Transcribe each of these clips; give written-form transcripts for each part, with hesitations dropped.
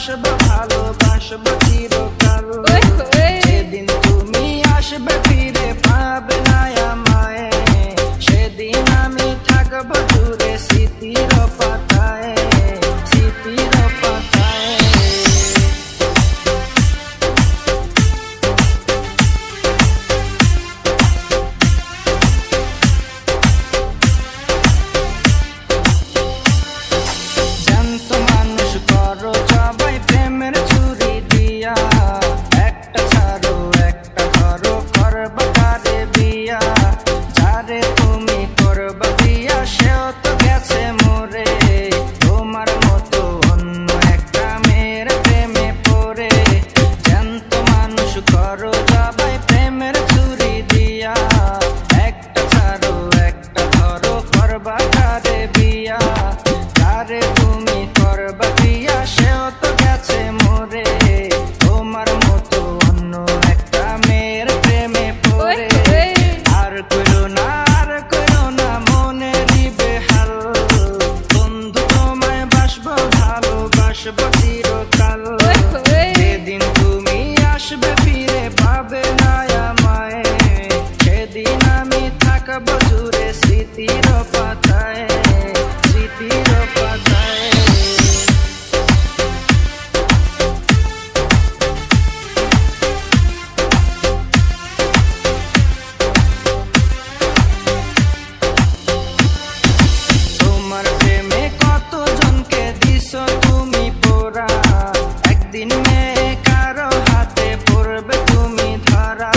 বাসবো ভালোবাসবো চিরকাল। যেদিন তুমি আসবে ফিরে পাবে না আমায়, সেদিন আমি থাকবো দূরে স্মৃতির পাতায়, স্মৃতির পাতায়। জ্যান্ত মানুষ করো সবাই প্রেমের ছুরি দিয়া, একটা ছাড়ো একটা ধরো করবা কারে বিয়া। যারে তুমি করবা বিয়া সেও তো গেছে মরে, তোমার মতো অন্য একটা মেয়ের প্রেমে পড়ে। জ্যান্ত মানুষ করো সবাই প্রেমের ছুরি দিয়া, একটা ছাড়ো একটা ধরো করবা কারে বিয়া। যারে তুমি করবা বিয়া সেও তো গেছে মরে, তোমার মতো অন্য একটা মেয়ের প্রেমে পড়ে। আর কইরো না আর কইরো না মনেরই বেহাল, বন্ধু তোমায় বাসবো ভালোবাসবো চিরকাল। যেদিন তুমি আসবে ফিরে পাবে না আমায়, সেদিন আমি থাকবো দূরে স্মৃতির পাতায়, স্মৃতির পাতায়। তোমার প্রেমে কতজনকে দিছো তুমি পোড়া, একদিন মেয়ে কারো হাতে পড়বে তুমি ধরা।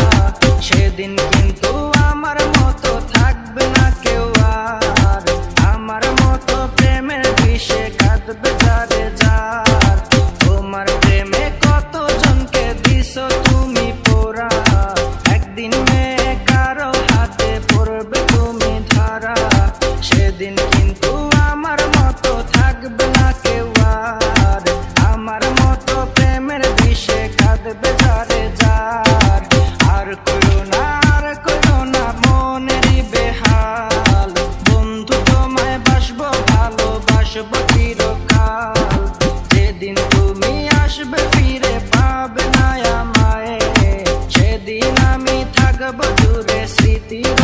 সেদিন কিন্তু আমার মতো থাকবে না কেউ আর, আমার মতো প্রেমের বিষে কাঁদবে যারে যার। তোমার প্রেমে কতজনকে দিছো তুমি পোড়া, একদিন মেয়ে কারো হাতে পড়বে তুমি ধরা। সেদিন কিন্তু আমার মতো থাকবে না কেউ আর, আমার মতো প্রেমের বিষে কাঁদবে যারে যার। আর কইরো না আর কইরো না মনেরই বেহাল, বন্ধু তোমায় বাসবো ভালোবাসবো চিরকাল। যেদিন তুমি আসবে ফিরে পাবে না আমায়, সেদিন আমি থাকবো দূরে স্মৃতির